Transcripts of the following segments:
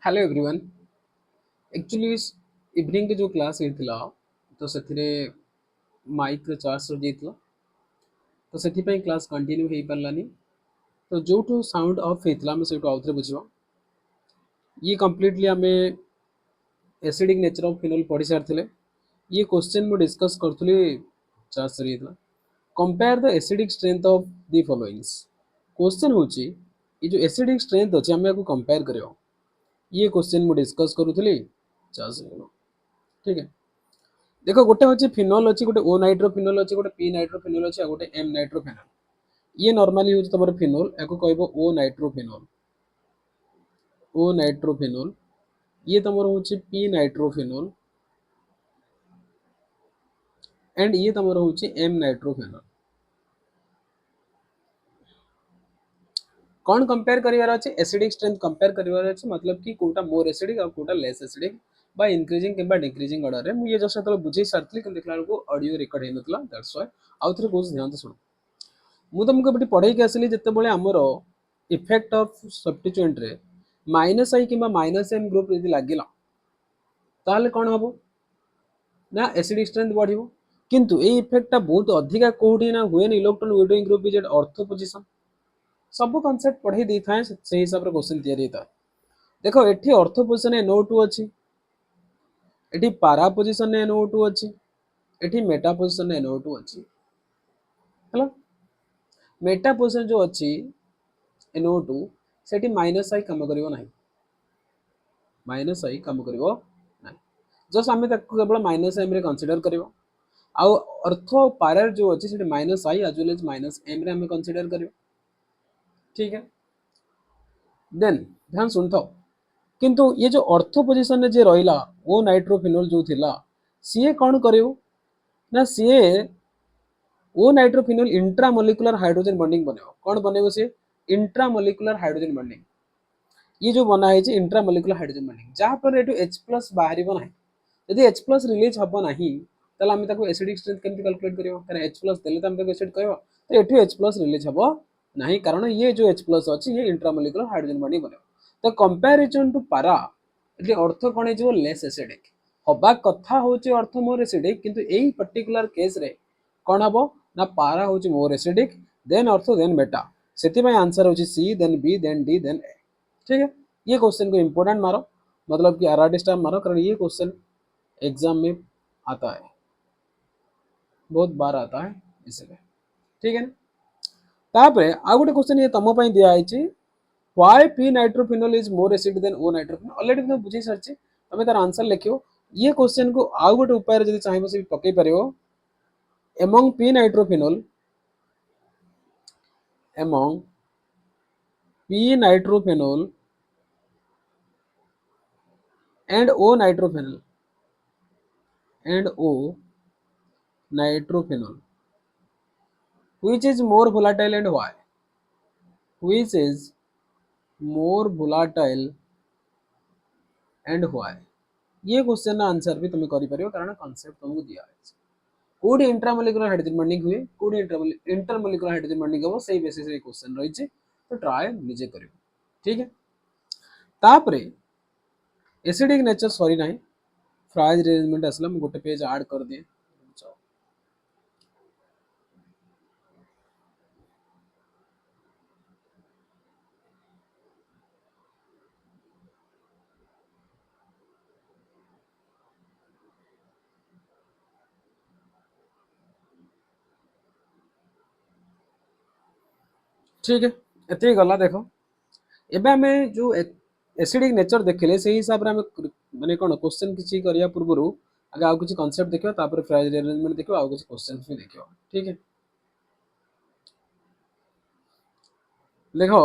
Hello everyone. Actually evening के जो class होता तो से माइक चार्ज सर जाइए तो से क्लास कंटिन्यू हो पारानी। तो जो साउंड अफ होता आम से आउे बुझा ये कम्प्लीटली आम एसिडिक नेचर ऑफ फिनोल पढ़ी सारी। ये क्वेश्चन मुझे डिस्कस करी चार्ज सर जाइए compare the acidic strength of the followings. Question हूँ ये जो एसिडिक स्ट्रेंथ अच्छे आम आपको कंपेयर कर ये क्वेश्चन मुझे डिस्कस करूली चार्ज सर। ठीक है, देख गोटे हूँ फिनोल अच्छी गोटे ओ नाइट्रोफिनोल अच्छी गोटे पी नाइट्रोफिनोल अच्छी गोटे एम नाइट्रोफिनोल। ये नॉर्मली हूँ तुम फिनोल या कह ओ नाइट्रोफिनोल। ओ नाइट्रोफिनोल ये तुम हूँ पी नाइट्रोफिनोल एंड ये तुम हूँ एम नाइट्रोफिनोल। कौन कंपेयर करार अच्छे एसिडिक स्ट्रेंथ कंपेयर करार अच्छे मतलब कि कोटा मोर एसिडिक और कोटा लेस एसिडिक बा इंक्रीजिंग कि डिक्रीजिंग ऑर्डर में। ये जस्ट बुझे सारी देखला ऑडियो रिकॉर्ड होता दैट्स व्हाई आउ थे कौन ध्यान शुण। मु तुमको ये पढ़े आसली जिते आमर इफेक्ट ऑफ सब्स्टिट्यूएंट रे माइनस आई कि माइनस एम ग्रुप यदि लगिला ताहले कौन हम ना एसिडिक स्ट्रेंथ बढ़िबो। किंतु ए इफेक्टटा बहुत अधिका कोठी ना हुए electron withdrawing group is at ortho position. सब कांसेप्ट पढ़े दी थाए से हिसाब रे क्वेश्चन तैयारी होता। देखो एठी ऑर्थो पोजीशन NO2 अछि, एठी पारा पोजीशन NO2 अछि, एठी मेटा पोजीशन NO2 अछि। हला मेटा पोजीशन जो अछि NO2 सेठी माइनस आई काम करिवो नाही, माइनस आई काम करिवो नाही। जस्ट आमे ताको केवल माइनस एम रे कंसीडर करिवो। आउ अर्थो पारार जो अच्छी से minus I as well as minus M रे हमें कंसीडर करियो। ठीक है, देन ध्यान सुन था। किंतु ये जो ऑर्थो पोजीशन रे जे रहिला ओ नाइट्रोफिनोल जो थिला सीए कौन करियो ना सीए ओ नाइट्रोफिनोल इंट्रामोलिकुलर हाइड्रोजन बॉन्डिंग बनेबो। कौन बनेबो सी इंट्रामोलिकुलर हाइड्रोजन बॉन्डिंग। ये जो बना है इंट्रामोलिकुलर हाइड्रोजन बॉन्डिंग जहाँ पर एटू H+ बाहर ना। यदि H+ रिलीज हम ना ताले आम ताको एसिडिक स्ट्रेंथ केमती कैलकुलेट करियो कारण H+ देले तो हम ताको एसिड कहबो तो एटू H+ रिलीज हम नहीं कारण ये जो H+ अछि ये इंट्रामोलिकुलर हाइड्रोजन बॉन्डिंग बने। तो कंपैरिजन टू पारा ये अर्थ कौन हो लेस एसिडिक हवा कथा होचे अर्थ मोर एसिडिक किंतु एई पर्टिकुलर केस रे कौन हम ना पारा होचे more acidic than ortho than meta से आंसर होची C then B then D then A. ठीक है, ये क्वेश्चन को इंपोर्टेंट मारो मतलब कि आरआरटी स्टार मारो कारण ये क्वेश्चन एग्जाम में आता है, बहुत बार आता है इसलिए। ठीक है ना, तापरे आ गोटे क्वेश्चन ये तुम दिया है why P nitrophenol is more acid than O nitrophenol. Already तुम बुझी सारी तुम तार आंसर लिखो। ये क्वेश्चन को आउ गोटे उपाय जब चाहिए से पकई पार among p nitrophenol among p nitrophenol and o nitrophenol and o nitrophenol which is more volatile and why, which is more volatile and why। ये क्वेश्चन ना आंसर भी तुम कर पारियो कारण कांसेप्ट तुमको दिया है कोडी इंट्रामोलिकुलर हाइड्रोजन बॉन्डिंग हुए कोडी इंटरमोलिकुलर हाइड्रोजन बॉन्डिंग हम सही बेसिस रे क्वेश्चन रही है तो ट्राई निजे करियो। ठीक है, तापरे एसिडिक नेचर सॉरी नहीं फ्राइज अरेंजमेंट असला मैं गोटे पेज ऐड कर दिए। ठीक है, एति गला देखो एबे हमें जो एसिडिक नेचर देखले से हिसाब रे हमें माने कोन क्वेश्चन किछि करिया पूर्वरु आगे आउ किछि कांसेप्ट देखियो तापर फ्राइज अरेंजमेंट देखियो आउ किछि क्वेश्चंस भी देखियो। ठीक है, देखो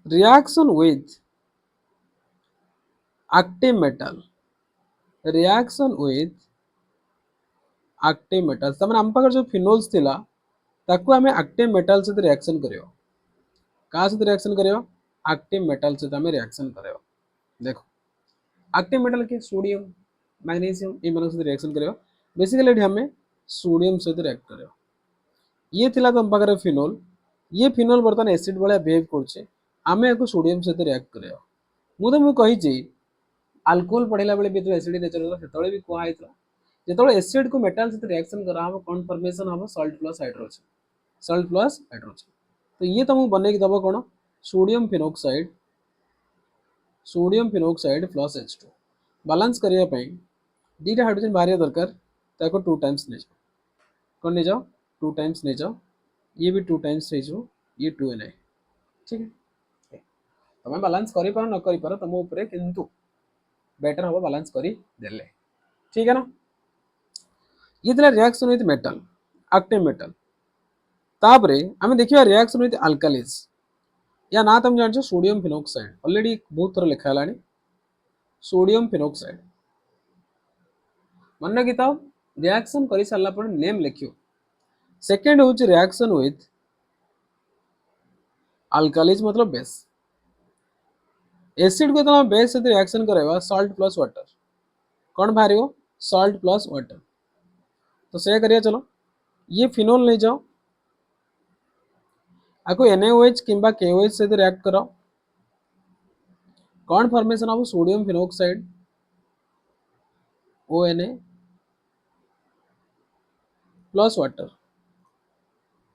reaction with active metal reaction with active metal तमाने हम पाकर जो फिनोल्स थिला ताकू हमें एक्टिव मेटल से रिएक्शन करियो का से रिएक्शन करियो एक्टिव मेटल से हमें रिएक्शन करियो। देखो एक्टिव मेटल के सोडियम मैग्नीशियम इन मानक से रिएक्शन करियो बेसिकली एठी हमें सोडियम से रिएक्ट करियो। ये थिला तम पाकर फिनोल ये फिनोल बर्तन एसिड वाला बिहेव करछे आमे एको सोडियम से रिएक्ट करियो ମୁଁ ତମକୁ କହିଛି अल्कोहल पढ़ला बेले भी एसिड नेचर से भी कहला जो एसिड को मेटाल सहित रिएक्शन कराब कौन फॉर्मेशन हम salt plus hydrogen salt plus hydrogen तो ये तुमको बनई दब कौन sodium phenoxide plus H2 balance करने दीटा हाइड्रोजन बाहर दरकार ताको 2 टाइम्स नहीं जाओ कौन नहीं जाओ 2 टाइम्स नहीं जाओ ये भी 2 टाइम्स नहीं जाओ ये 2Na ठीक है तुम बालांस कर न कर तुम ऊपर किंतु बेटर हम बालांस कर देले ठीक है ना ये थिला reaction with metal active metal तापरे आम देखिए रिएक्शन विथ अल्कालीज या ना तुम जान सोडियम फिनोक्साइड ऑलरेडी बहुत थर लिखा है सोडियम फिनोक्साइड मन रखी था रिएक्शन कर सारा नेम लिखियो सेकेंड हूँ रिएक्शन विथ अल्कालीज मतलब बेस एसिड को तुम बेस सहित रिएक्शन करवा सॉल्ट प्लस वाटर कौन बाहर सॉल्ट प्लस वाटर तो से करिए चलो ये फिनोल नहीं जाओ आपको NaOH कि KOH सहित रिएक्ट कराओ कौन फॉर्मेशन हम sodium phenoxide ONA plus water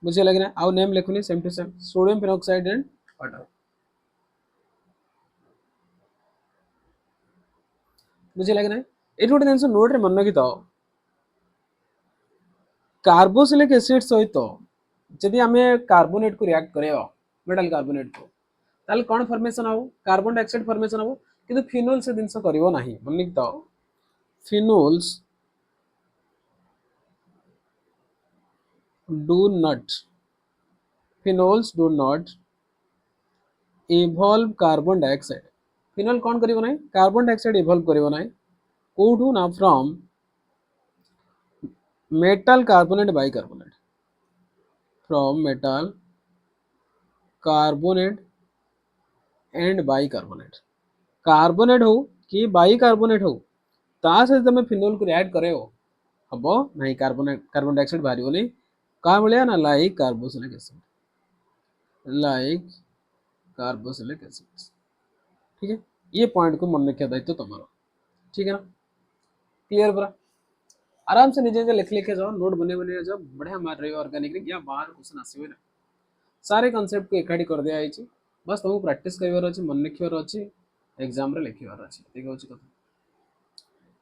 बुझे लगे ना आउ नेम लिखुनी same to same sodium phenoxide and water बुझे लगे ना ये गोटे जिन नोट मन रखी था कार्बोसिलिक एसिड सहित जदि आम कार्बोनेट को रिएक्ट करवा मेटाल कार्बोनेट को ताल कौन फॉर्मेशन हम कार्बन डाइऑक्साइड फॉर्मेशन हम कि फिनोल से जिनस कर मन रखी था phenols do not evolve carbon dioxide phenol कौन करिवो नाही कार्बन डाइऑक्साइड इवॉल्व करिवो नाही कोठू ना from metal carbonate bicarbonate from metal carbonate and bicarbonate carbonate हो कि बाइकार्बोनेट हो ता सहित तुम फिनोल को ऐड करे हम नहीं कार्बन डाइऑक्साइड बाहर नहीं क्या भाया ना like carboxylic acid like carboxylic acid ठीक है ये पॉइंट को मन रखा दायित्व तुम्हारा ठीक है ना क्लियर पूरा आराम से निजे निजे लिख लिखे जाओ नोट बने जाओ बढ़िया मार रही हो ऑर्गेनिक या बाहर क्वेश्चन आसवे ना सारे कॉन्सेप्ट को एकाठी कर दिया है बस तुमको प्रैक्टिस कर अच्छे मन लिखार अच्छे एग्जाम रे लिखार अच्छे कथा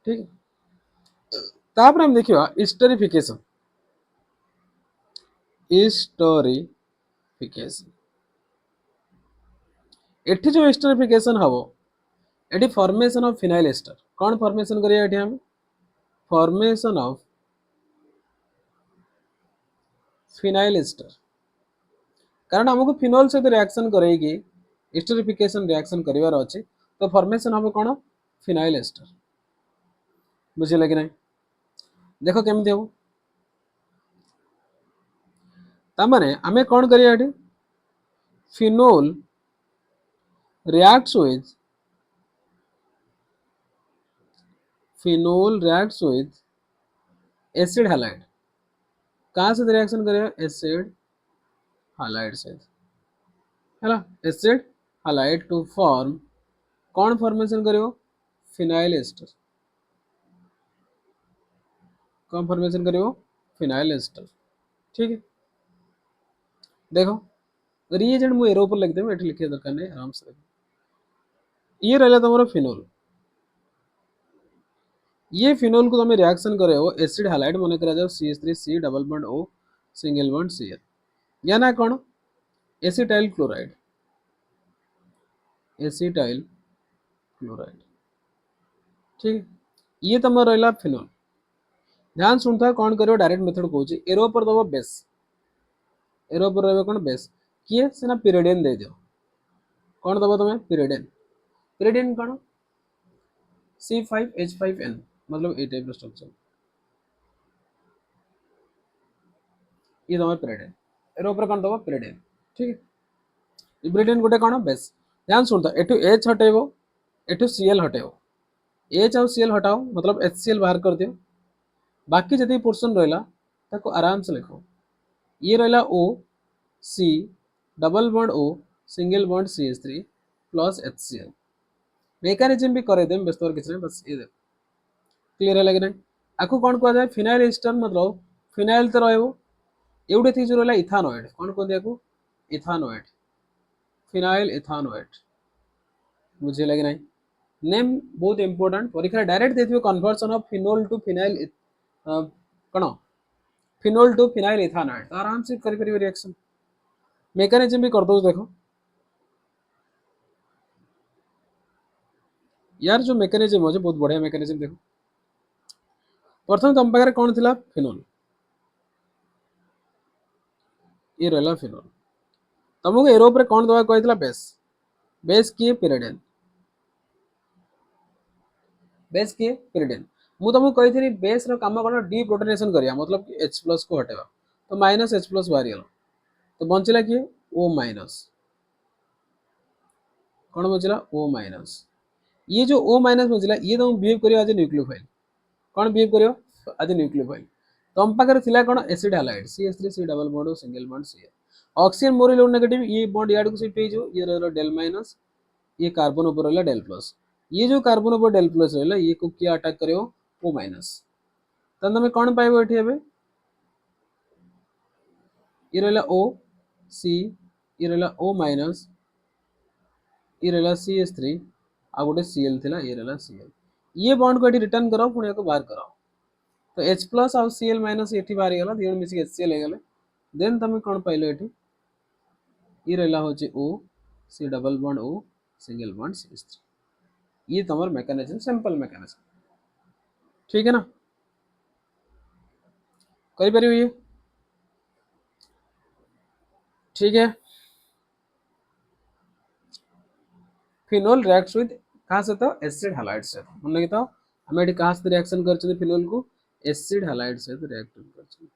ठीक है तापर हम देखिए हिस्टोरिफिकेशन एठी जो हिस्टोरिफिकेशन हम एटी फॉर्मेशन ऑफ फिनाइल एस्टर कौन फॉर्मेशन करिया एठी हम फॉर्मेशन ऑफ फिनाइल एस्टर कारण हमको फिनोल सहित रिएक्शन करेगी हिस्टोरिफिकेशन रिएक्शन करिवार अछि तो फॉर्मेशन हम कौन फिनाइल एस्टर बुझे लगे ना देखो केमती हम तामाने आमे कौन करिया एठी phenol reacts with acid halide कहाँ से रिएक्शन करेगा एसिड हैलाइड से है ना एसिड हैलाइड टू फॉर्म कौन फॉर्मेशन करेगा फिनाइल एस्टर कौन फॉर्मेशन करेगा फिनाइल एस्टर ठीक है देखो रिएजेंट मु एरो पर लिख देबे एठी लिखे दरकार नहीं आराम से ये रहला तुम्हारा फिनोल ये फिनोल को तुम रिएक्शन करे हो एसिड हैलाइड मन करा जाओ CH3C double bond O single bond Cl या ना कौन एसिटाइल क्लोराइड ठीक है ये तुम रहा फिनोल ध्यान शुणुता कौन करो डायरेक्ट मेथड कहूँ एरो पर दब बेस एरो पर रहा कौन बेस किए सीना पिरिडियन दे दियो कौन दब तुम पिरिडियन कौन C5H5N मतलब ए टाइप स्ट्रक्चर ये तुम पिरिडियन एरो पर कौन दब पिरिडियन ठीक है पिरिडियन गोटे कौन बेस ध्यान शुणुता एठू H हटेबो एठू Cl हटेबो H आउ Cl हटाओ मतलब HCl बाहर कर दियो बाकी जति पोर्शन रहा ताको आराम से लिखो ये रहा O C double bond O single bond CH3 plus HCl mechanism भी करे देम व्यस्त किसी नहीं, बस ये देख क्लियर है कि नहीं। आपको कौन कह जाए फिनाइल एस्टर मतलब फिनाइल तो रहो एवढे थी जो रहा इथानोएड कौन कहते हैं इथानोएड फिनाइल इथानोएड बुझे लगे नहीं नेम बहुत इंपोर्टेंट परीक्षा डायरेक्ट देथिबे conversion of phenol to phenyl कौन फिनोल टू फिनाइल इथानोएड तो आराम से करि परिबे रिएक्शन मेकानिज्म भी कर दो देखो यार जो मेकानिज्म हो बहुत बढ़िया मेकानिज्म देखो प्रथम तुम पाखे कौन थिला फिनोल ये रहा फिनोल तुमको एरो पर कौन दवा कहला बेस बेस किए पिरिडिन बेस किए पिरिडिन मु तुमको कही बेस काम कौन डी प्रोटोनेशन करिया मतलब कि H प्लस को हटेगा तो माइनस H प्लस बाहरी गला तो बंचला किए O माइनस कौन बचला O माइनस ये जो O माइनस बचला ये तुम बिहेव करियो एज न्यूक्लियोफाइल कौन बिहेव करियो एज न्यूक्लियोफाइल तुम पाखे थिला कौन acid halide CH3 C double bond single bond Cl oxygen more electron negative ये बॉन्ड याड को शिफ्ट हो ये रहला डेल माइनस ये कार्बन ऊपर रहला डेल प्लस ये जो कार्बन ऊपर डेल प्लस रहला ये को क्या अटैक करियो O माइनस तब तुम कौन पाइबो एठी एबे ये रहला O C ये रहला O माइनस ये रहला CH3 आ गोटे Cl थिला ये रहला Cl ये बॉन्ड को एठी रिटर्न करो पुणी को बाहर करो तो H प्लस आ Cl माइनस एठी बाहर गला दियों मिसी HCl हे गले देन तुम कौन पाइलो एठी ये रहला होची O C double bond O single bond CH3 ये तुम्हार मैकेनिज्म सिंपल मैकेनिज्म ठीक है ना करी परियो ये ठीक है फिनोल रिएक्ट्स विद कहाँ से तो एसिड हैलाइड से मन लगे तो हमें एठी कहाँ से रिएक्शन करछे फिनोल को एसिड हैलाइड से रिएक्ट करछे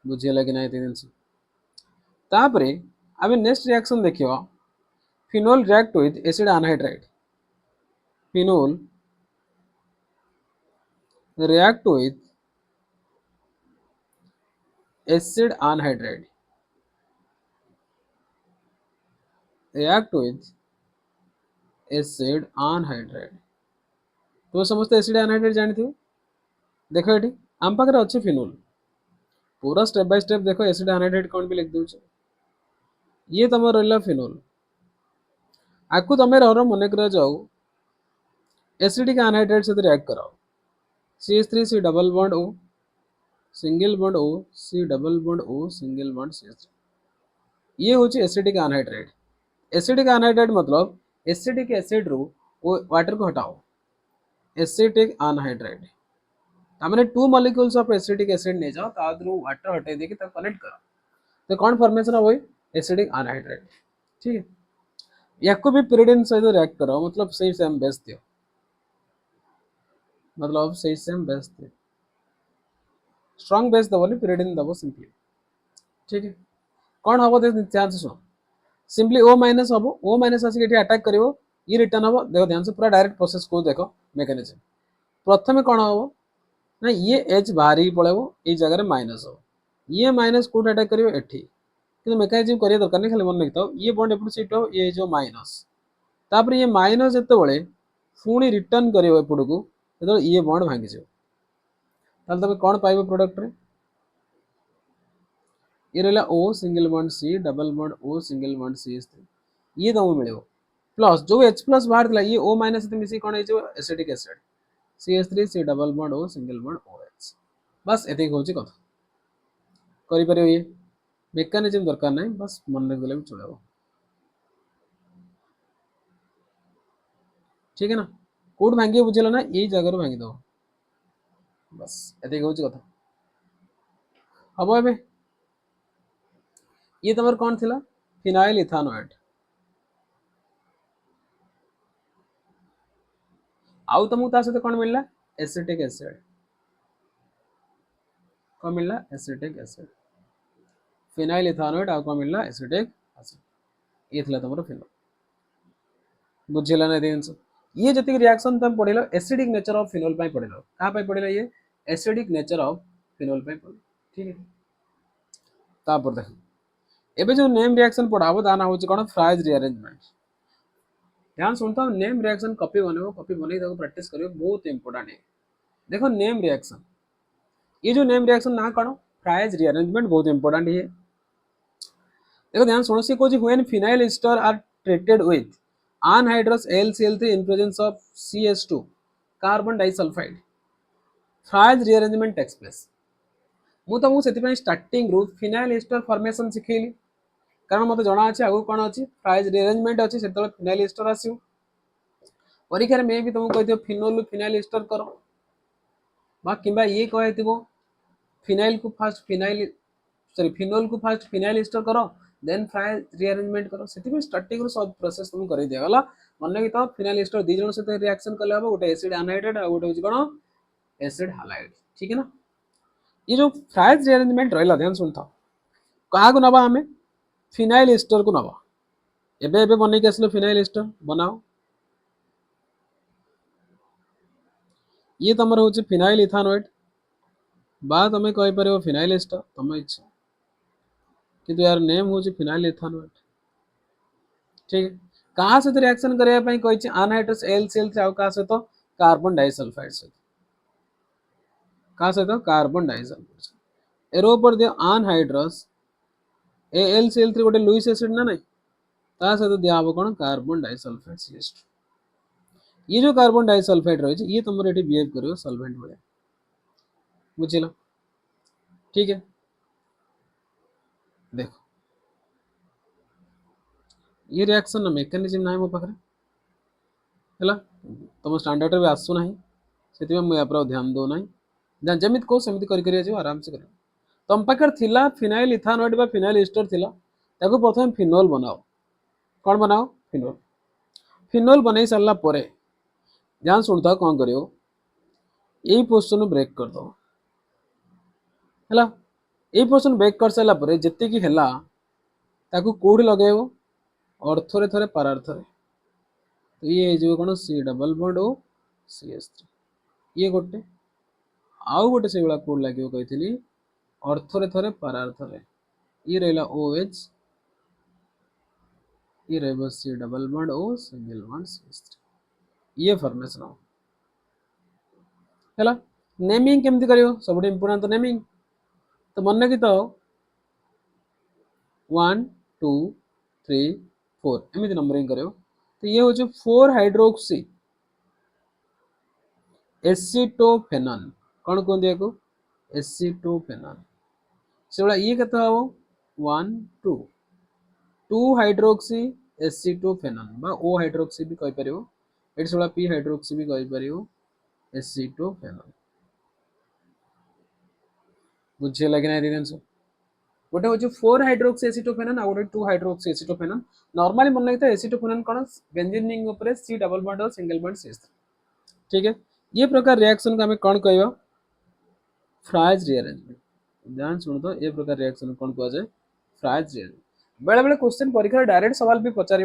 बुझे लगे ना दिन से तापरे आमे नेक्स्ट रिएक्शन देखियो phenol react with acid anhydride phenol react with acid anhydride react with acid anhydride तो समझते एसिड एनहाइड्राइड जानते हो देखो ये आम पाखे अच्छे फिनोल पूरा स्टेप बाय स्टेप देखो एसिड एनहाइड्राइड कौन भी लिख दूचे ये तुम रहा फिनोल आपको तुम रह मन कर जाओ एसिडिक एनहाइड्राइड से रिएक्ट कराओ CH3 C double bond O single bond O C double bond O single bond CH3 ये होची एसिडिक एनहाइड्राइड एसिडिक एनहाइड्राइड मतलब एसिडिक एसिड रू वाटर को हटाओ एसिटिक अनहाइड्राइड तामने two molecules of acetic acid ने जाओ तादरू वाटर हटे देके तब कनेक्ट करो तो कौन फॉर्मेशन हो एसिडिक अनहाइड्राइड ठीक है याको भी पिरिडिन सहित रिएक्ट करो मतलब सही सेम बेस दियो मतलब सही सेम बेस दियो स्ट्रांग बेस दबो नहीं पिरिडिन दबो सिंपली ठीक है कौन हबो दे ध्यान से सुनो सिंपली O माइनस हबो O माइनस आसी एठी अटैक करिवो ये रिटर्न हबो देखो ध्यान से पूरा डायरेक्ट प्रोसेस को देखो मैकेनिज्म प्रथम कौन हबो ना ये H बाहर ही पळेबो ए जगह रे माइनस हो ये माइनस कोड अटैक करिवो एठी कि मैकेनिज्म करिया दरकार नहीं खाली मन रखितो ये बॉन्ड एपट शिफ्ट हो ये जो माइनस तापर ये माइनस जते बळे पुणी रिटर्न करिवो एपट को तो ये बॉन्ड भांगी जाओ ताल तबे कौन पाइबो प्रोडक्ट रे ये रहला O single bond C double bond O single bond CH3 ये तुमको मिलेबो प्लस जो H प्लस बाहर थिला ये O माइनस से मिसी कोन हो acetic acid CH3 C double bond O single bond OH बस एतिक होची कथा करि परियो ये मेकानिज्म दरकार नहीं बस मन रख देले भी चलेबो ठीक है ना कोड भांगी बुझेला ना यही जगह भांगी दो बस एतिक होची कथा अब एबे ये तमर कौन थिला फिनाइल इथानोएट आउ तुमको ता सहित कौन मिलला एसिटिक एसिड कौन मिलला एसिटिक एसिड फिनाइल इथानोएट आउ कौन मिलला एसिटिक एसिड ये थिला तमर फिनोल बुझेला ना दिन से ये जति रिएक्शन तुम पढिलो एसिडिक नेचर ऑफ फिनोल पई पढिलो कहां पई पढिलो ये एसिडिक नेचर ऑफ फिनोल पई पढिलो ठीक है तापर देख एबे जो नेम रिएक्शन पढ़ाबो दाना होची कोन फ्राइज रीअरेंजमेंट। ध्यान सुनता हूं, नेम रिएक्शन कॉपी बनेबो, कॉपी बनै देखो प्रैक्टिस करियो, बहुत इंपोर्टेंट है। देखो नेम रिएक्शन, ये जो नेम रिएक्शन ना कौन फ्राइज रीअरेंजमेंट बहुत इंपोर्टेंट है। देखो ध्यान सुनो, सी कोची when phenyl ester are treated with anhydrous LCl3 in presence of CS2 carbon disulphide Fries rearrangement takes place. मु तुमको से स्टार्टिंग रु फिनाइल एस्टर फॉर्मेशन सिखेली, कारण मत जना अच्छे आगु कौन अच्छी फ्राइज रीअरेंजमेंट अच्छी से फिनाइल एस्टर आसो। परीक्षा में भी तुमको कही फिनोल फिनाइल एस्टर कर कि ये कही फिनाइल को फास्ट फिनाइल सॉरी फिनोल को फास्ट फिनाइल एस्टर करो देन फ्राइज रीअरेंजमेंट करो। से स्टार्टिंग सब प्रोसेस तुम कर दिगला मन की तो फिनाइल एस्टर दी जन सहित रिएक्शन कले हम गोटे एसिड अनहाइड्रेट और गोटे हूँ कौन एसिड हालाइड। ठीक है ना। ये जो फ्राइज रीअरेंजमेंट रहा ध्यान सुनता क्या नवा आम फिनाइल एस्टर को नवा एबे एबे बन के आसलो फिनाइल एस्टर बनाओ। ये तुम हूँ फिनाइल इथानोएट बा तुम कहीपर फिनाइल एस्टर तुम इच्छा कि यार नेम हूँ फिनाइल इथानोएट। ठीक है। कहाँ सहित रिएक्शन करने कही अनहाइड्रस LCl3 क्या सहित कार्बन डाइसल्फाइड सहित क्या सहित कार्बन डाइसल्फाइड एरो पर दियो अनहाइड्रस LCl3 गोटे लुईस एसिड ना नहीं ता सहित दिया कौन कार्बन डाइसल्फाइड CH2। ये जो कार्बन डाइसल्फाइड रही ये तुम ये बिहेव करो सॉल्वेंट भाया बुझिल। ठीक है। देखो ये रिएक्शन ना मेकानिज्म ना मो पाखे है तुम स्टैंडर्ड भी आसू ना से मुझे ध्यान दो ना जमी कहो सेमती कर आराम से कर तुम पाखे थिला फिनाइल इथानोएट बा फिनाइल एस्टर थिला ताको प्रथम फिनोल बनाओ। कौन बनाओ फिनोल। फिनोल बन सारा पर ध्यान शुणुता कौन कर यही पोर्शन ब्रेक कर दो है यही पोर्शन ब्रेक कर सारा पर जी है कौट लगे अर्थ थे पारार्थ तो ये जो कौन C double bond O CH3 ये गोटे आउ गोटे से कोड लगे कही अर्थ थे पारार्थ ये रहा OH ये रहा C double bond O single bond CH3 ये फॉर्मेशन हो है। नेमिंग केमती करियो सब इंपोर्टेंट तो नेमिंग तो मन की तो 1 2 3 4 एमती नंबरिंग करियो तो ये हूँ 4 हाइड्रोक्सी एसिटोफेनॉन कौन कहते हैं एसिटोफेनॉन से ये कत हम 1 2 2 हाइड्रोक्सी एसिटोफेनॉन बा ओ हाइड्रोक्सी भी कहि परियो एटी से पी हाइड्रोक्सी भी कहि परियो एसिटोफेनॉन बुझे लगे ना रिलेंस गोटे हूँ 4 हाइड्रोक्सी एसिटोफेनॉन और गोटे 2 हाइड्रोक्सी एसिटोफेनॉन नॉर्मली मन लगे एसिटोफेनॉन कौन बेंजीन रिंग ऊपर C डबल बॉन्ड और सिंगल बॉन्ड CH3। ठीक है। ये प्रकार रिएक्शन को हमें कौन कहवा फ्राइज रीअरेंजमेंट। ध्यान शुणु तो ये प्रकार रिएक्शन कौन कह जाए फ्राइज रीअरेंजमेंट। बेले बेले क्वेश्चन परीक्षा डायरेक्ट सवाल भी पचार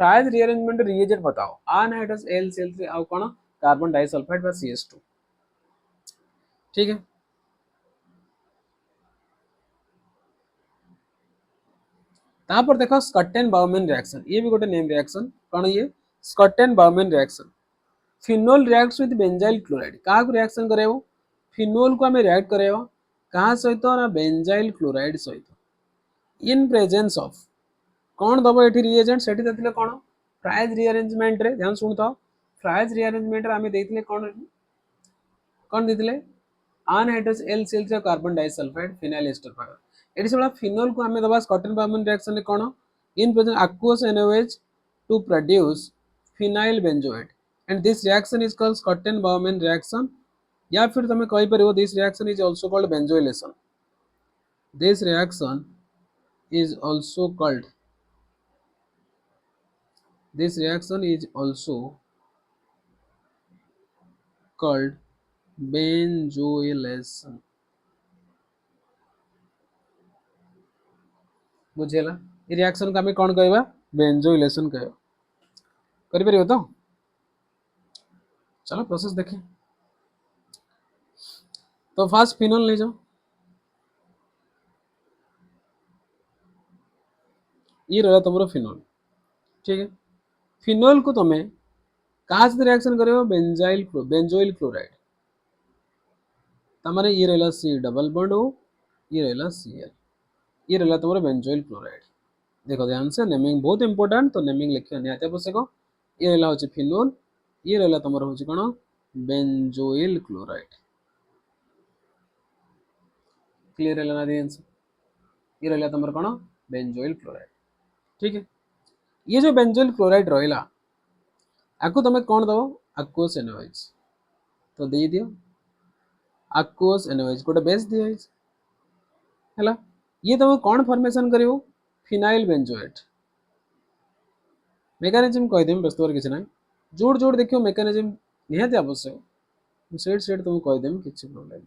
फ्राइज रीअरेंजमेंट रिएजेंट बताओ अनहाइड्रस LCl3 आउ कौन कार्बन डाइसल्फाइड बा CH2। ठीक है। तापर देखो स्कॉटेन बाउमैन रिएक्शन ये भी गोटे नेम रिएक्शन कौन ये Schotten Baumann reaction phenol reacts with benzyl chloride क्या रिएक्शन करेबो फिनोल को हमें रिएक्ट करेबो कहाँ सहित ना बेंजाइल क्लोराइड सहित इन प्रेजेंस ऑफ कौन दबो ये रिएजेंट सेठी देथिले कौन फ्राइज रीअरेंजमेंट रे ध्यान सुनता फ्राइज रीअरेंजमेंट रे हमें देथिले कौन देथिले anhydrous LCl3 carbon disulphide phenyl ester पावर एटी से फिनोल को हमें दबा स्कॉटन बाउमैन रिएक्शन रे कौन in present aqueous NaOH to produce phenyl benzoate and this reaction is called Scotton Bowman reaction या फिर तुम्हें कही परियो this reaction is also called benzoylation। this reaction is also called this reaction is also called benzoylation। बुझेला ये reaction को हमें कौन कहवा बेंजोइलेशन कहवा करि परियो तो चलो प्रोसेस देखें। तो फास्ट फिनोल ले जाओ ये रहा तुम फिनोल। ठीक है, फिनोल को तुम क्या रिएक्शन कर बेंजोइल क्लोराइड तमारे ये रहा सी डबल बॉन्ड ओ, ये रहा सी एल, ये रहा तुम बेंजोइल क्लोराइड। देखो ध्यान से, नेमिंग बहुत इंपोर्टेंट, तो नेमिंग लिखियो निहाती आवश्यक। ये रहा हूँ फिनोल, ये रहा तुम हूँ कौन बेंजोइल क्लोराइड। क्लीयर है ना ध्यान से, ये रहा तुम कौन बेंजोइल क्लोराइड। ठीक है, ये जो बेंजोइल क्लोराइड रहा आपको तुम कौन दब aqueous NaOH, तो दे दियो aqueous NaOH गोटे बेस दिया है। ये तुम कौन फॉर्मेशन करियो फिनाइल बेंजोएट। मेकानिज्म कहीदेमी व्यस्त किसी ना, जोड़ जोड़ देखियो मेकानिज्म निहाती आवश्यक, सेट सेट तुमको कहीदेमी किसी प्रोब्लेम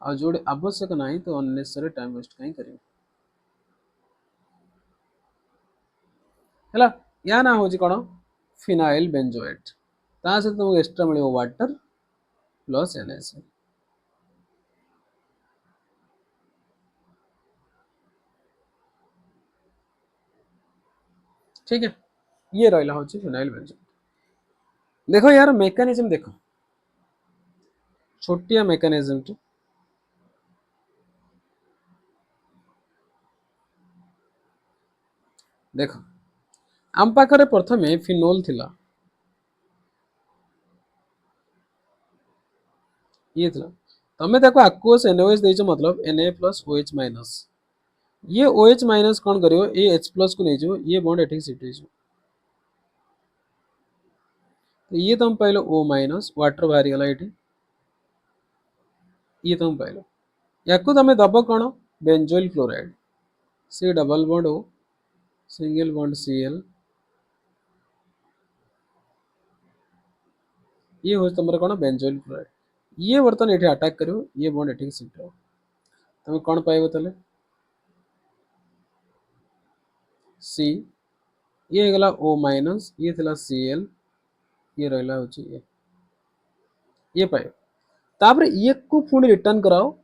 आ जोड़ आवश्यक ना तो अननेसेसरी टाइम वेस्ट कहीं करें है। या ना हूँ कौन फिनाइल बेंजोएट, ता सहित तुमको एक्सट्रा मिले वाटर प्लस NaCl। ठीक है, ये रहा हूँ फिनाइल बेंजोएट। देखो यार मेकानिज्म देखो, छोटिया मेकानिज्म देख, आम पाखे प्रथम फिनोल थिला, ये थिला तमें ताको aqueous NaOH देइछो मतलब Na प्लस OH माइनस, ये OH माइनस कौन करियो ये H प्लस को नहीं ये बॉन्ड एठी शिफ्ट हो, तो ये तुम पाइलो O माइनस वाटर बाहरी गला एठी, ये तुम पाइलो। याकू तमें दब कौन benzoyl chloride, C double bond O single bond Cl, ये हो तुम कौन बेंजोइल क्लोराइड। ये बर्तन ये अटैक करियो, ये बॉन्ड एठी शिफ्ट हो, तुम कौन पाइबो तले सी, ये गला O माइनस, ये थिला Cl, ये रहा हूँ ये पाइब, तापर ये को पुणी रिटर्न कराओ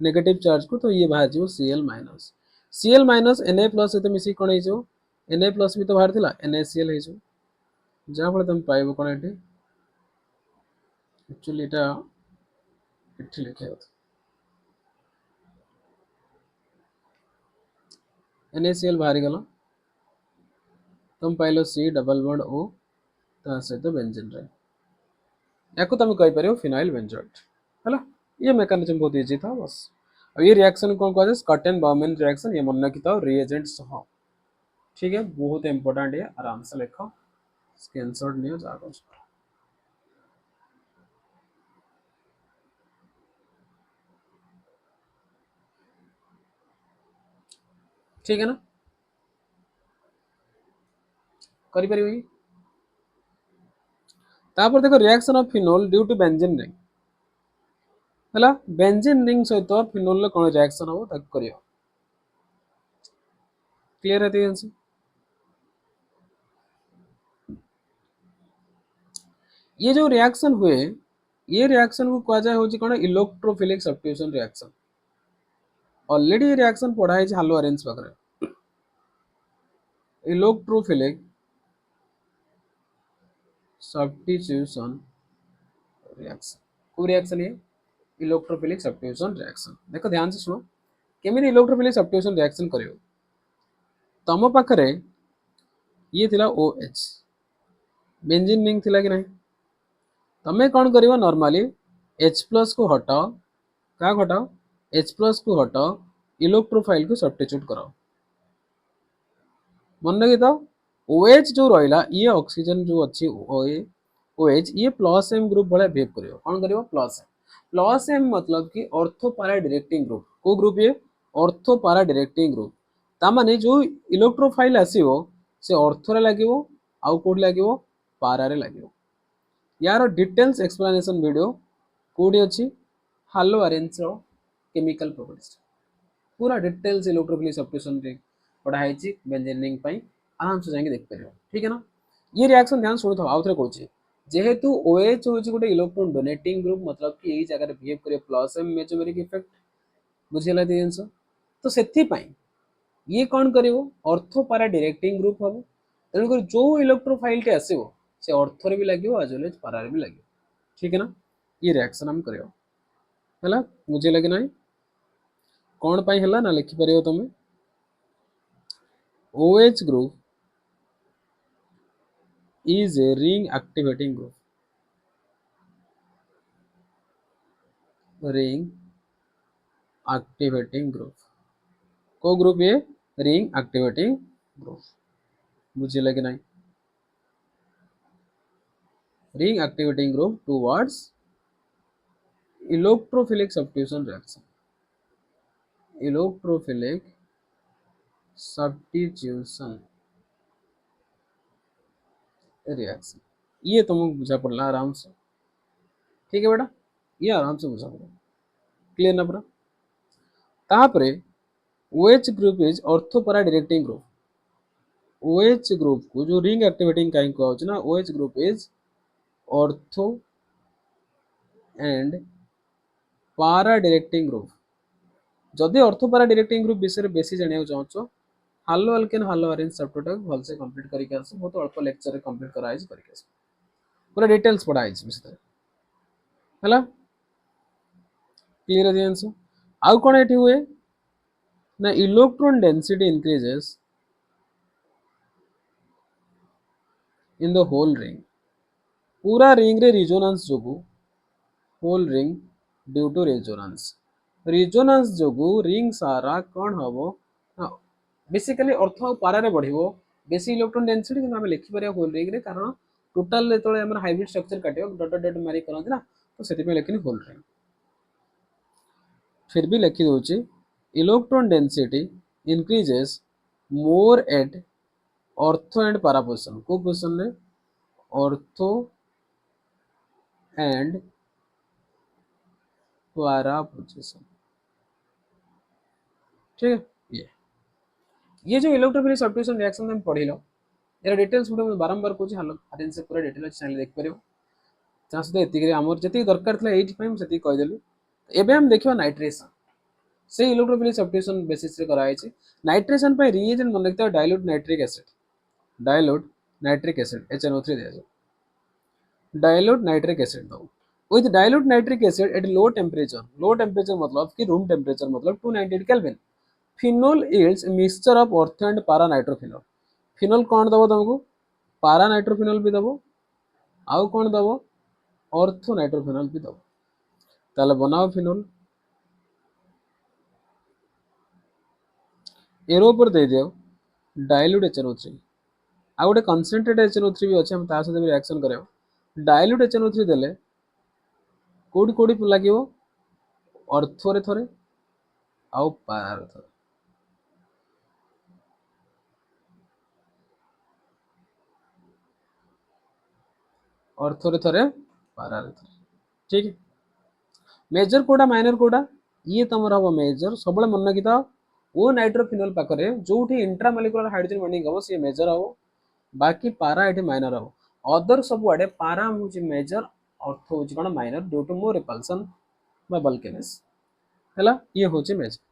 नेगेटिव चार्ज को, तो ये बाहर जो Cl minus, Cl minus Na plus सहित मिसी कौन हो Na प्लस भी तो बाहर थिला NaCl हो, जहाँ फल तुम पाइब कौन ये एक्चुअली एटा एठी लिखा NaCl बाहरी गला, तुम pile C double bond O ता सहित बेंजीन रे, याको तुम कहि परियो फिनाइल बेंजोएट है। ये मेकानिज्म बहुत इजी था बस। अब ये रिएक्शन कौन कहते हैं स्कॉटन बाउमैन रिएक्शन, ये मन रखिता रिएजेंट सह। ठीक है, बहुत इंपोर्टेंट है, आराम से लिखो, स्क्रीनशॉट लियो जाओ। ठीक है ना, करि परियो ये। तापर देखो reaction of phenol due to benzene ring है, बेंजीन रिंग सहित फिनोल कौन रिएक्शन हो ताको करियो। क्लियर है आंसर। ये जो रिएक्शन हुए, ये रिएक्शन को कहा जाए होची कौन electrophilic substitution reaction. Already reaction पढ़ाई हालो अरेंज पाखरे, इलेक्ट्रोफिलिक सब्स्टिट्यूशन रिएक्शन, को रिएक्शन ये इलेक्ट्रोफिलिक सब्स्टिट्यूशन रिएक्शन। देखो ध्यान से सुनो, केमिति इलेक्ट्रोफिलिक सब्स्टिट्यूशन रिएक्शन करियो। तम पाखरे ये थिला OH, बेंजीन रिंग थिला कि नहीं, तमें कौन करियो नॉर्मली H प्लस को हटाओ, क्या हटाओ H प्लस को हटाओ, इलेक्ट्रोफाइल को सब्स्टिट्यूट कराओ। मन रखी था OH जो रहा ये ऑक्सीजन जो अच्छी OH ये प्लस M ग्रुप भाया बिहेव करियो, कौन करियो प्लस M। प्लस M मतलब कि ऑर्थो पैरा डायरेक्टिंग ग्रुप, को ग्रुप ये ऑर्थो पैरा डायरेक्टिंग ग्रुप, तामाने जो इलेक्ट्रोफाइल आसीबो से ऑर्थो रे लागिवो आउ कोड लागिवो पारा रे लागिवो। यार डिटेल्स एक्सप्लेनेशन वीडियो कोडी अछि हालो अरेंज रो केमिकल प्रॉपर्टीज, पूरा डिटेल्स इलेक्ट्रोफिलिक सब्स्टिट्यूशन रे पढ़ाई छी बेंजीन रिंग पई, आराम से जाके देख परियो। ठीक है ना, ये रिएक्शन ध्यान सुनो था आउ थरे कहूची, जेहेतु OH होची गोटे इलेक्ट्रॉन डोनेटिंग ग्रुप, मतलब कि एही जगह रे बिहेव करे प्लस M मेसोमेरिक इफेक्ट, बुझिला दी आंसर। तो सेथि पई ये कौन करिवो ऑर्थो पारा डायरेक्टिंग ग्रुप हम तेणुकर जो इलेक्ट्रोफाइल टे आसीबो से ऑर्थो रे भी लागिवो एज वेल एज पारा रे भी लागिवो ठीक है ना ये रिएक्शन हम करियो हला मुझे लगे ना कौन पाई हला ना लिखि परियो तमे OH group is a ring activating group ring activating group को ग्रुप ये रिंग एक्टिवेटिंग ग्रुप मुझे लगे नहीं ring activating group towards electrophilic substitution reaction electrophilic substitution reaction ये तुमको बुझा पड़ला आराम से ठीक है बेटा ये आराम से बुझा पड़ा क्लियर ना पूरा तापरे OH group is ortho para directing group OH group को जो रिंग एक्टिवेटिंग कहीं को ना OH group is ortho and पारा डायरेक्टिंग ग्रुप जदि ऑर्थोपैरा डायरेक्टिंग ग्रुप विषय बेसी जानिया चाहछो हालो अल्केन हालो आरेंज चैप्टर तक भल से कंप्लीट करके आसो बहुत अल्प लेक्चर रे कंप्लीट कराइज करके आसो पूरा डिटेल्स पढ़ाइज विषय हला क्लियर है आंसर आउ कोन एठी हुए ना electron density increases in the whole ring पूरा रिंग रे रिजोनेंस जोगु whole ring due to resonance जोगु रिंग सारा कौन हबो बेसिकली अर्थ पारा रे बढ़िबो बेसी इलेक्ट्रॉन डेंसिटी कि हम लिखि परिया होल रिंग रे कारण टोटल जेतले हमर हाइब्रिड स्ट्रक्चर काटियो डॉट डॉट डॉट मारी करन ना तो सेति पे लेकिन होल रिंग फिर भी लिखि दोची electron density increases more at ortho and para position को पोजीशन रे ऑर्थो एंड पारा पोजीशन ठीक है ये जो इलेक्ट्रोफिलिक सब्स्टिट्यूशन रिएक्शन हम पढ़िलो यार डिटेल्स वीडियो में बारंबार कहूँ हालो हरेन से पूरा डिटेल चैनल देख पारियो ता सहित एतिक आमर जति दरकार थला एइट पई हम सेति कहि देलु एबे हम देखियो नाइट्रेशन से इलेक्ट्रोफिलिक सब्स्टिट्यूशन बेसिस रे कराय छै नाइट्रेशन पे रिएजेंट मन रखते डाइल्यूट नाइट्रिक एसिड HNO3 दे दो डाइल्यूट नाइट्रिक एसिड दो with dilute nitric acid at low temperature मतलब कि रूम टेम्परेचर मतलब 298 kelvin phenol yields mixture of ortho and पारा नाइट्रोफिनोल फिनोल कौन दबो तुमको पारा नाइट्रोफिनोल भी दबो आउ कौन दबो ऑर्थो नाइट्रोफिनोल भी दबो ताले बनाओ फिनोल एरो पर दे दियो डाइल्यूट HNO3 आ गोटे कंसंट्रेट HNO3 भी अच्छे हम ता सहित भी रिएक्शन करेओ डाइल्यूट HNO3 देले कोडी कोडी लागिवो ऑर्थो रे थरे आउ पारा रे थरे ऑर्थो रे थरे पारा रे थरे ठीक है मेजर कोडा माइनर कोडा ये तमर हबो मेजर सबले मन रखिता ओ नाइट्रोफिनोल पाखरे जोठी इंट्रामोलिकुलर हाइड्रोजन बॉन्डिंग हबो से मेजर हबो बाकी पारा एठी माइनर हबो अदर सब आडे पारा होची मेजर ऑर्थो होची कोन minor due to more repulsion बा बल्केनेस हला ये होची मेजर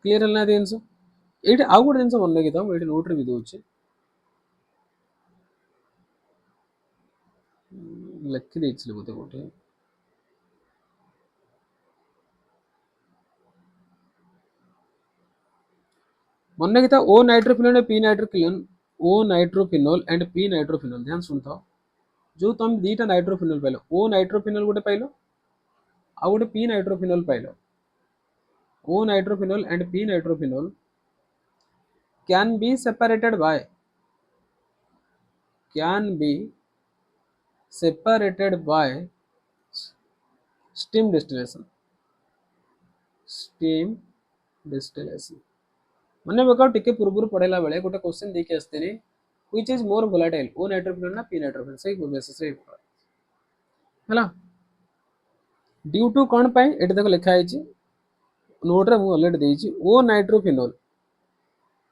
क्लियर हला दिनस एठी आउ गोटे दिनस मन रखिता एठी नोट रे भी दोची लिखि देइछले बोते गोटे मन रखिता o nitrophenol and p nitrophenol o nitrophenol and p nitrophenol ध्यान सुनता जो तुम दीटा नाइट्रोफिनोल पाइलो ओ नाइट्रोफिनोल गोटे पाइलो आ गोटे पी नाइट्रोफिनोल पाइलो o nitrophenol and p nitrophenol can be separated by can be separated by steam distillation माने बकाउ टिके पूर्व पढ़ेला बेले गोटे क्वेश्चन देखि आस्तेनी which is more volatile o nitrophenol ना पी नाइट्रोफिनोल सही बेसिस रे हला ड्यू टू कोन पाई एटी देखो लिखा है नोट रे मु ऑलरेडी देइची o nitrophenol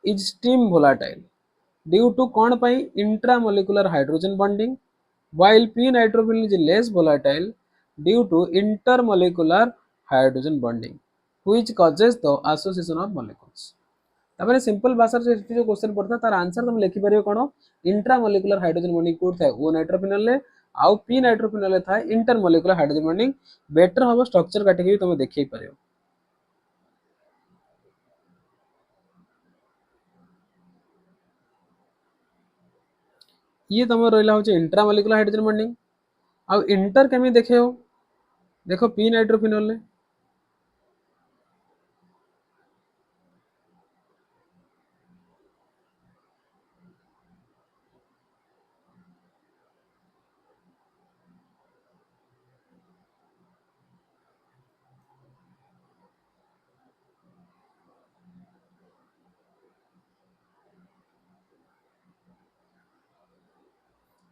is steam volatile due to कोन पाई intramolecular hydrogen bonding while p nitrophenol is less volatile due to intermolecular hydrogen bonding which causes the association of molecules. तापर सिंपल भाषा से जो क्वेश्चन पड़ता तार आंसर तुम लिखि परियो कोन इंट्रा मॉलिक्यूलर हाइड्रोजन बॉन्डिंग कोड थाए ओ नाइट्रोफिनॉल ले आउ पी नाइट्रोफिनॉल ले थाए inter molecular hydrogen bonding better हम स्ट्रक्चर काटिक भी तुम देखि परियो। ये तुम रहिला होचे इंट्रा मॉलिक्यूलर हाइड्रोजन बॉन्डिंग आउ इंटर केमी देखेओ देखो पी नाइट्रोफिनॉल ले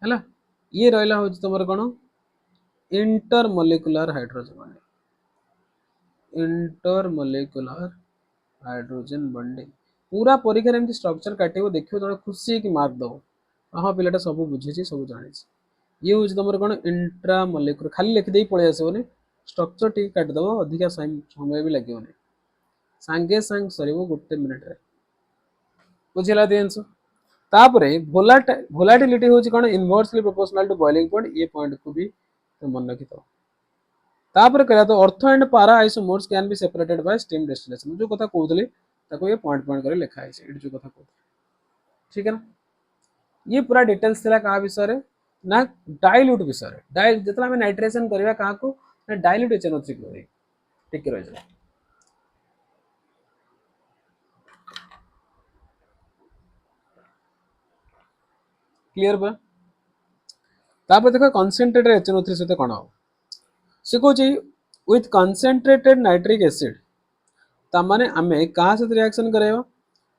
हैला ये रहिला होचे तुमर कोन inter molecular hydrogen bonding inter molecular hydrogen bonding पूरा परीक्षा एमती स्ट्रक्चर काटिबो देखियो जण खुशी की मार्क दबो हाँ पिलाटा सब बुझी सब जानी ये हूँ तुम कौन इंट्रा मॉलिक्यूलर खाली लिखिदे पलि आसबनी स्ट्रक्चर टी काटिदेव अधिका समय भी लगे सांगे सांग सर गोटे मिनिट बुझेगा दिंस तापरे भोलाटिलिटी हूँ कौन inversely proportional to boiling point ये पॉइंट को भी मन रखिथ तापर कहला तो ortho and para isomers can be separated by steam distillation जो कथा कहूली ताको ये पॉइंट पॉइंट कर लिखा है ये जो कथा कहूँ ठीक है ना ये पूरा डिटेल्स थिला का विषय ना डाइल्यूट विषय डाइल जतला में नाइट्रेशन करबा का को ना डाइल्यूट HNO3 क्लोराइड ठीक रह जाए क्लियर बा तापर देखो कंसंट्रेटेड HNO3 सहित कोन हो से कहूँ विथ कंसंट्रेटेड नाइट्रिक एसिड तामाने आमे कहा सहित रिएक्शन करेबा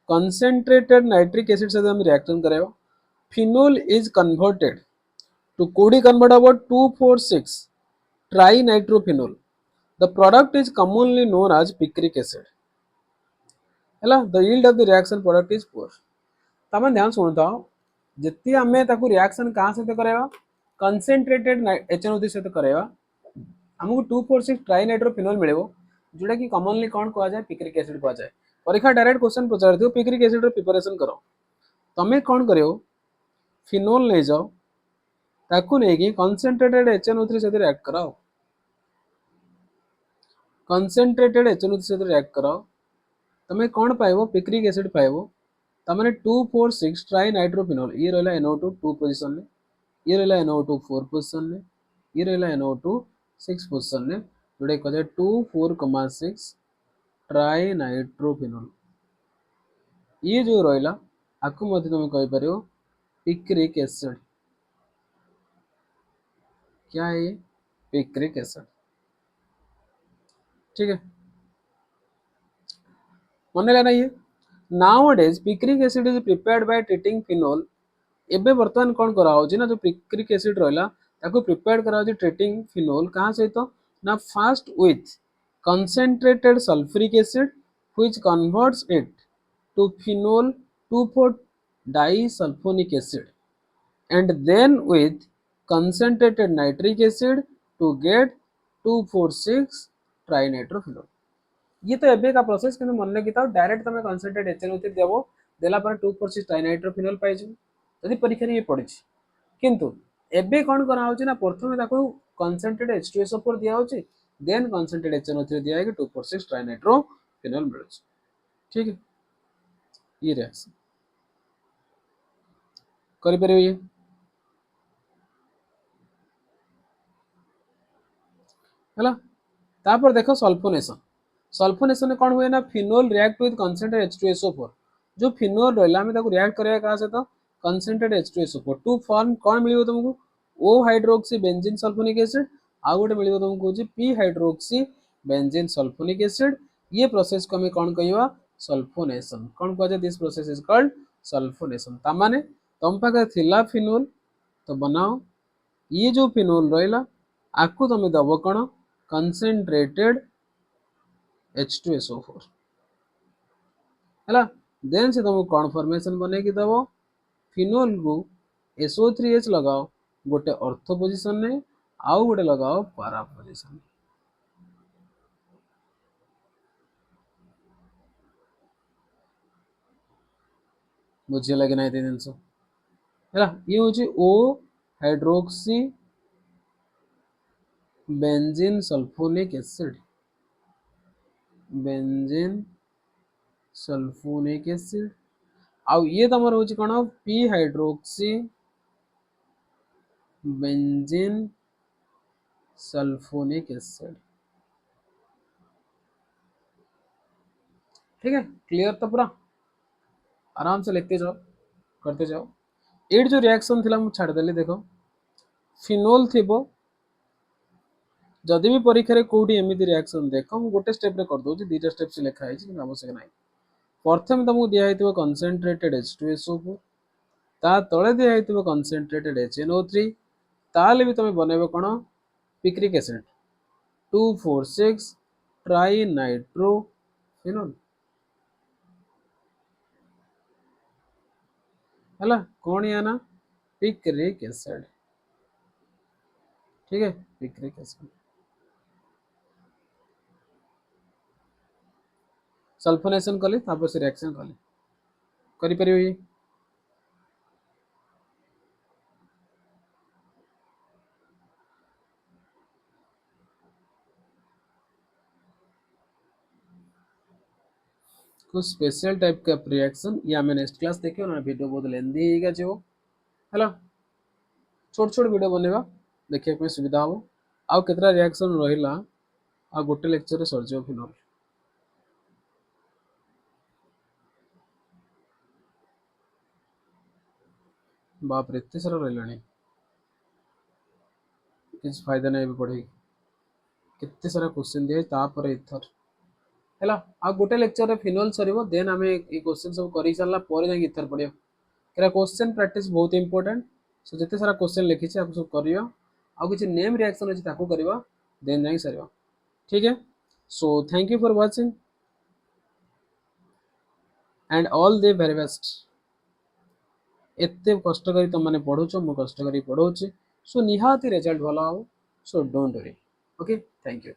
कंसंट्रेटेड नाइट्रिक एसिड सहित हम रिएक्शन करेबा फिनोल इज कन्वर्टेड to कोडी convert about 2,4,6 trinitrophenol. The product is commonly known as picric acid. हैला the yield of the reaction product is poor. तमें ध्यान सुनता जितनी हमें ताकू रिएक्शन कहाँ से करेगा कंसंट्रेटेड HNO3 से करेगा हमको 2,4,6 ट्राइनाइट्रोफिनोल मिलेबो जोटा कि कॉमनली कौन कहा जाए पिक्रिक एसिड कहा जाए परीक्षा डायरेक्ट क्वेश्चन पचार दियो पिक्रिक एसिड रो प्रिपरेशन करो तमें कौन करियो फिनोल ले जाओ ताकू नहीं कंसंट्रेटेड HNO3 से रिएक्ट कराओ कंसंट्रेटेड HNO3 से रिएक्ट कराओ तमें कौन पाइबो पिक्रिक एसिड पाइबो तमें 2,4,6 ट्राइनाइट्रोफिनोल ये रहला NO2 2 पोजीशन में ये रहला NO2 4 पोजीशन में ये रहला NO2 6 पोजीशन में जोड़े कह जाए 2,4,6 ट्राइनाइट्रोफिनोल ये जो रहला आकु मते तुम कहि परियो पिक्रिक एसिड क्या है ये पिक्रिक एसिड ठीक है मन लेना ये nowadays picric acid is prepared by treating phenol एबे वर्तमान कौन करा होची ना जो पिक्रिक एसिड रहला ताको प्रिपेयर करा होची ट्रीटिंग फिनोल कहां सहित ना first with concentrated sulfuric acid which converts it to phenol 2,4 disulfonic acid and then with concentrated nitric acid to get 2,4,6 trinitrophenol ये तो एबे का प्रोसेस किंतु मन रखिथा डायरेक्ट तुम कंसंट्रेट HNO3 देबो देला पर 2,4,6 ट्राइनाइट्रोफिनोल पाइजो यदि परीक्षा रे ये पड़िछि किंतु एबे कोन करा होछि ना प्रथमे ताको कंसंट्रेट H2SO4 दिया होछि देन कंसंट्रेट HNO3 दिया है कि 2,4,6 ट्राइनाइट्रोफिनोल मिलछ ठीक है ये रिएक्शन करि परियो ये हला तापर देखो सल्फोनेशन सल्फोनेशन कौन हुए ना phenol react with concentrate H2SO4 जो फिनोल रहला हमें ताको रिएक्ट करेगा कहा से तो कंसंट्रेट H2SO4 टू फॉर्म कौन मिलियो तुमको O hydroxy benzene sulphonic acid आ गोटे मिलियो तुमको होची P hydroxy benzene sulphonic acid ये प्रोसेस को हमें कौन कहवा सल्फोनेशन कौन कह this process is called sulphonation ता माने तुम पाखे थिला फिनोल तो बनाओ ये जो फिनोल रहला आकु तुम दबो कौन कंसंट्रेटेड H2SO4 है देन से तुमको कौन फॉर्मेशन बने की दबो फिनोल को SO3H लगाओ गोटे ऑर्थो पोजीशन में आउ गोटे लगाओ पारा पोजीशन बुझे लगे ना ये जिनस है ये हूँ o hydroxy benzene sulphonic acid benzene sulphonic acid आउ ये तमर हूँ कौन p hydroxy benzene sulphonic acid ठीक है क्लियर तो पूरा आराम से लिखते जाओ करते जाओ एट जो रिएक्शन थिला मु छाड़देली देख फिनोल थिबो जदि भी परीक्षा रे कोठी एमिति रिएक्शन देख मु गोटे स्टेप रे कर दोची दीटा स्टेप से लिखा है कि आवश्यक नाही प्रथम तुमको दिया है कंसंट्रेटेड H2SO4 ता तले दिया है कंसंट्रेटेड HNO3 ताले भी तुम बनैबो कोन picric acid 246 tri nitro phenol हला कौन या ना पिक्रिक एसिड ठीक है पिक्रिक एसिड सल्फोनेशन कली तापर से रिएक्शन कली करि परियो ये कुछ स्पेशल टाइप का रिएक्शन या मैं नेक्स्ट क्लास देखियो ना वीडियो बहुत लेंदी हेगा जो हला छोट छोट वीडियो बनेबा देखिया पे सुविधा हो आउ केतरा रिएक्शन रहिला आ गोटे लेक्चर रे सरजियो फिनोल बाप रे एते सारा रहिलानी किछ फायदा नहीं भी पढ़े केते सारा क्वेश्चन दिए तापर इथर हैला आ गोटे लेक्चर रे फिनोल सरीबो देन हमें ए क्वेश्चन सब करि सारला ପରେ जाई इथर पढ़ियो केरा क्वेश्चन प्रैक्टिस बहुत इंपोर्टेंट सो जते सारा क्वेश्चन लिखी छै आप सब करियो आ किछ नेम रिएक्शन अछि ताको करियो देन जाई सरियो ठीक है so thank you for watching and all the very best एते कष्ट करी तुम माने पढुछो मु कष्ट करी पढौछि सो निहाती रिजल्ट भलो हो so don't worry okay thank you